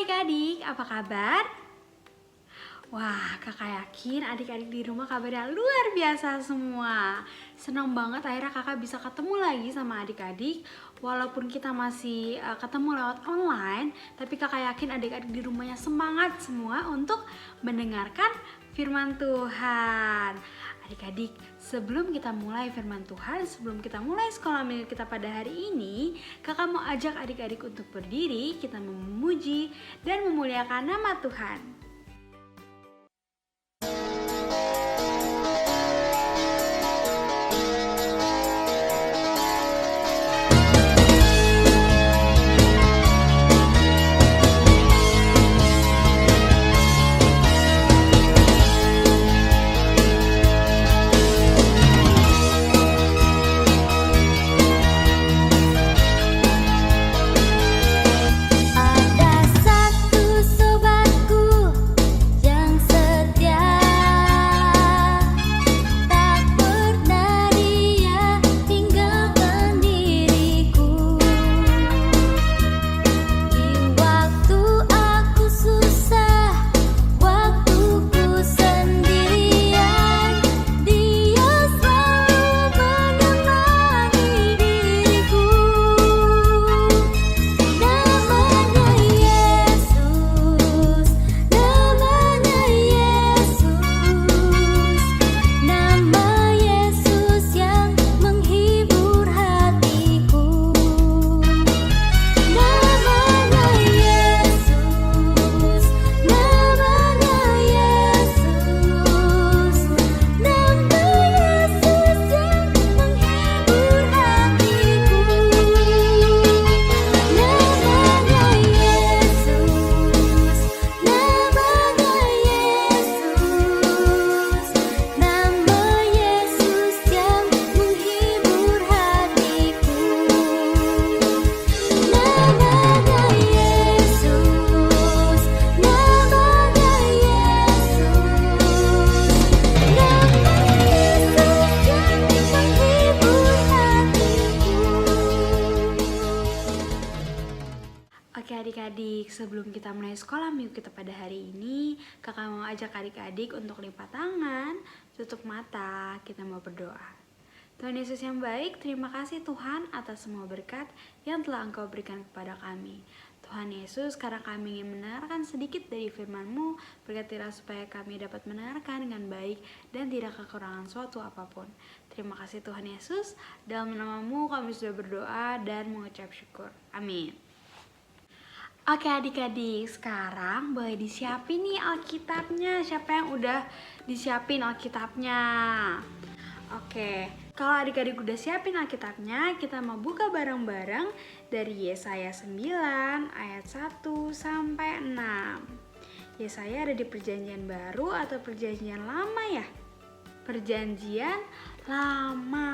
adik-adik, apa kabar? Wah, kakak yakin adik-adik di rumah kabarnya luar biasa semua. Senang banget akhirnya kakak bisa ketemu lagi sama adik-adik. Walaupun kita masih ketemu lewat online, tapi kakak yakin adik-adik di rumahnya semangat semua untuk mendengarkan firman Tuhan. Adik-adik, sebelum kita mulai firman Tuhan, sebelum kita mulai sekolah minggu kita pada hari ini, kakak mau ajak adik-adik untuk berdiri, kita memuji dan memuliakan nama Tuhan. Oke adik-adik, sebelum kita mulai sekolah minggu kita pada hari ini, kakak mau ajak adik-adik untuk lipat tangan, tutup mata, kita mau berdoa. Tuhan Yesus yang baik, terima kasih Tuhan atas semua berkat yang telah Engkau berikan kepada kami. Tuhan Yesus, sekarang kami ingin mendengarkan sedikit dari firman-Mu, berkatilah supaya kami dapat mendengarkan dengan baik dan tidak kekurangan suatu apapun. Terima kasih Tuhan Yesus, dalam nama-Mu kami sudah berdoa dan mengucap syukur. Amin. Oke adik-adik, sekarang boleh disiapin nih Alkitabnya. Siapa yang udah disiapin Alkitabnya? Oke, kalau adik-adik udah siapin Alkitabnya, kita mau buka bareng-bareng dari Yesaya 9 ayat 1 sampai 6. Yesaya ada di perjanjian baru atau perjanjian lama ya? Perjanjian lama.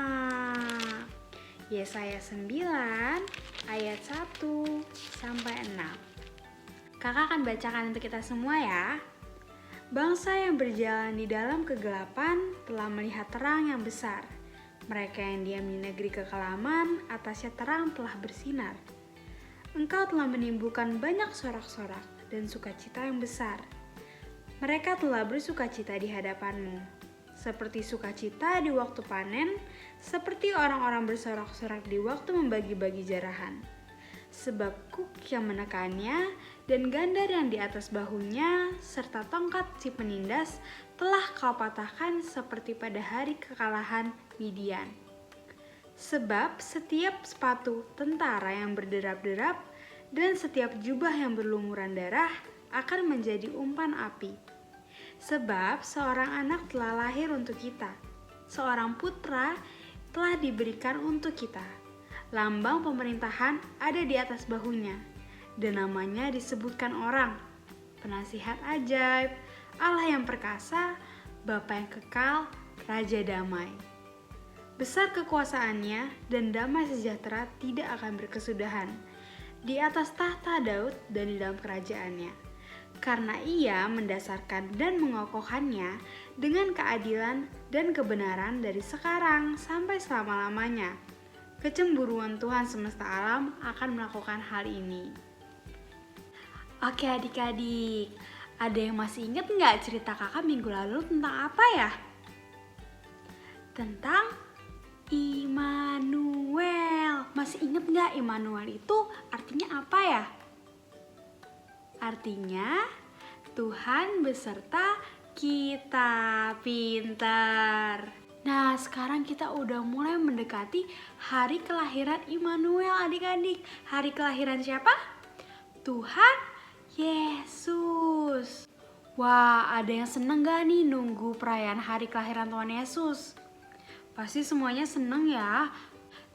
Yesaya 9 ayat 1 sampai 6. Kakak akan bacakan untuk kita semua ya. Bangsa yang berjalan di dalam kegelapan telah melihat terang yang besar. Mereka yang diam di negeri kekelaman, atasnya terang telah bersinar. Engkau telah menimbulkan banyak sorak-sorak dan sukacita yang besar. Mereka telah bersukacita di hadapan-Mu, seperti sukacita di waktu panen, seperti orang-orang bersorak-sorak di waktu membagi-bagi jarahan. Sebab kuk yang menekannya dan gandar yang di atas bahunya serta tongkat si penindas telah kau patahkan seperti pada hari kekalahan Midian. Sebab setiap sepatu tentara yang berderap-derap dan setiap jubah yang berlumuran darah akan menjadi umpan api. Sebab seorang anak telah lahir untuk kita, seorang putra telah diberikan untuk kita. Lambang pemerintahan ada di atas bahunya, dan namanya disebutkan orang, Penasihat ajaib, Allah yang perkasa, Bapa yang kekal, Raja damai. Besar kekuasaannya dan damai sejahtera tidak akan berkesudahan di atas tahta Daud dan di dalam kerajaannya. Karena ia mendasarkan dan mengokohkannya dengan keadilan dan kebenaran dari sekarang sampai selama-lamanya. Kecemburuan Tuhan semesta alam akan melakukan hal ini. Oke adik-adik, ada yang masih ingat nggak cerita kakak minggu lalu tentang apa ya? Tentang Immanuel. Masih ingat nggak Immanuel itu artinya apa ya? Artinya Tuhan beserta kita. Pintar. Nah, sekarang kita udah mulai mendekati hari kelahiran Immanuel adik-adik. Hari kelahiran siapa? Tuhan Yesus. Wah, ada yang seneng gak nih nunggu perayaan hari kelahiran Tuhan Yesus? Pasti semuanya seneng ya.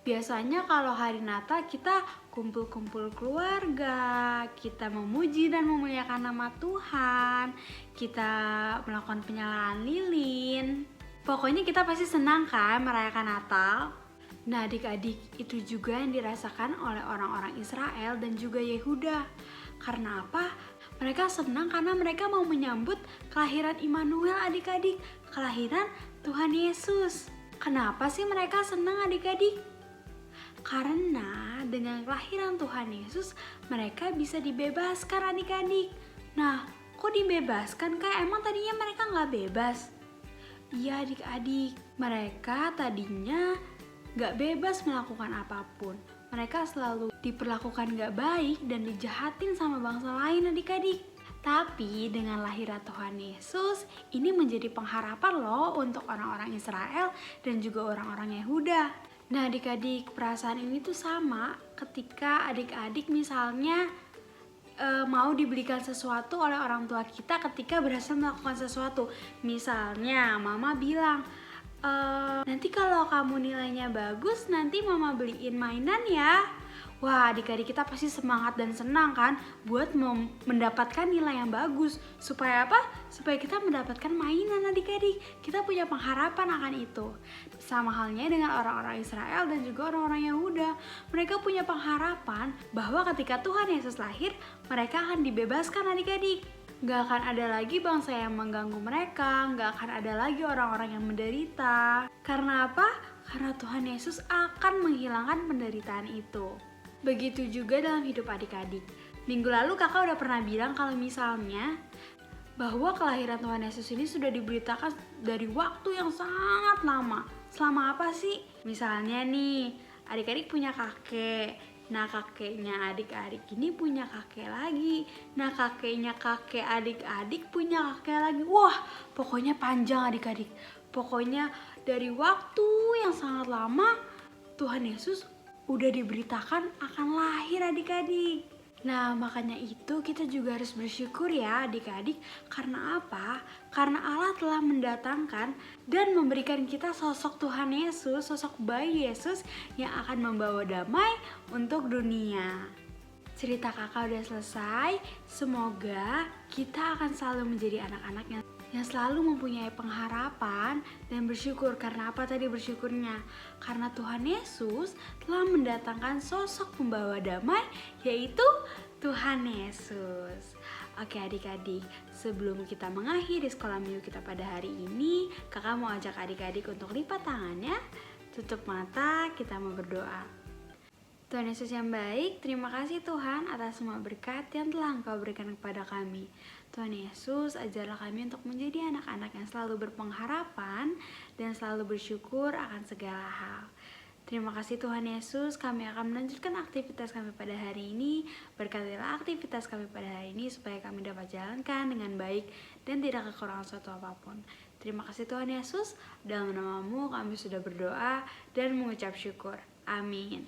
Biasanya kalau hari Natal kita kumpul-kumpul keluarga, kita memuji dan memuliakan nama Tuhan, kita melakukan penyalaan lilin. Pokoknya kita pasti senang kan merayakan Natal. Nah adik-adik, itu juga yang dirasakan oleh orang-orang Israel dan juga Yehuda. Karena apa? Mereka senang karena mereka mau menyambut kelahiran Immanuel adik-adik, kelahiran Tuhan Yesus. Kenapa sih mereka senang adik-adik? Karena dengan kelahiran Tuhan Yesus, mereka bisa dibebaskan adik-adik. Nah, kok dibebaskan Kak? Emang tadinya mereka nggak bebas? Iya adik-adik, mereka tadinya nggak bebas melakukan apapun. Mereka selalu diperlakukan nggak baik dan dijahatin sama bangsa lain adik-adik. Tapi dengan lahirnya Tuhan Yesus, ini menjadi pengharapan loh untuk orang-orang Israel dan juga orang-orang Yehuda. Nah adik-adik, perasaan ini tuh sama ketika adik-adik misalnya mau dibelikan sesuatu oleh orang tua kita ketika berhasil melakukan sesuatu. Misalnya mama bilang, nanti kalau kamu nilainya bagus, nanti mama beliin mainan ya. Wah adik-adik kita pasti semangat dan senang kan buat mendapatkan nilai yang bagus. Supaya apa? Supaya kita mendapatkan mainan adik-adik. Kita punya pengharapan akan itu. Sama halnya dengan orang-orang Israel dan juga orang-orang Yehuda. Mereka punya pengharapan bahwa ketika Tuhan Yesus lahir, mereka akan dibebaskan adik-adik. Gak akan ada lagi bangsa yang mengganggu mereka, gak akan ada lagi orang-orang yang menderita. Karena apa? Karena Tuhan Yesus akan menghilangkan penderitaan itu. Begitu juga dalam hidup adik-adik. Minggu lalu kakak udah pernah bilang kalau misalnya bahwa kelahiran Tuhan Yesus ini sudah diberitakan dari waktu yang sangat lama. Selama apa sih? Misalnya nih, adik-adik punya kakek. Nah kakeknya adik-adik ini punya kakek lagi. Nah kakeknya kakek adik-adik punya kakek lagi. Wah pokoknya panjang adik-adik. Pokoknya dari waktu yang sangat lama Tuhan Yesus udah diberitakan akan lahir adik-adik. Nah makanya itu kita juga harus bersyukur ya adik-adik. Karena apa? Karena Allah telah mendatangkan dan memberikan kita sosok Tuhan Yesus, sosok bayi Yesus yang akan membawa damai untuk dunia. Cerita kakak udah selesai. Semoga kita akan selalu menjadi anak-anak yang selalu mempunyai pengharapan dan bersyukur. Karena apa tadi bersyukurnya? Karena Tuhan Yesus telah mendatangkan sosok pembawa damai, yaitu Tuhan Yesus. Oke adik-adik, sebelum kita mengakhiri sekolah minggu kita pada hari ini, kakak mau ajak adik-adik untuk lipat tangannya, tutup mata, kita mau berdoa. Tuhan Yesus yang baik, terima kasih Tuhan atas semua berkat yang telah Engkau berikan kepada kami. Tuhan Yesus, ajarlah kami untuk menjadi anak-anak yang selalu berpengharapan dan selalu bersyukur akan segala hal. Terima kasih Tuhan Yesus, kami akan melanjutkan aktivitas kami pada hari ini. Berkatilah aktivitas kami pada hari ini supaya kami dapat jalankan dengan baik dan tidak kekurangan suatu apapun. Terima kasih Tuhan Yesus, dalam nama-Mu kami sudah berdoa dan mengucap syukur. Amin.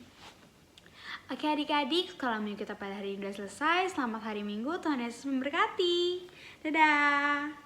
Oke adik-adik, sekolah minggu kita pada hari ini sudah selesai. Selamat hari Minggu, Tuhan Yesus memberkati. Dadah.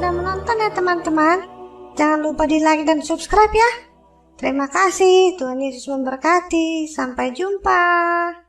sudah menonton ya teman-teman. Jangan lupa di like dan subscribe ya. Terima kasih, Tuhan Yesus memberkati. Sampai jumpa.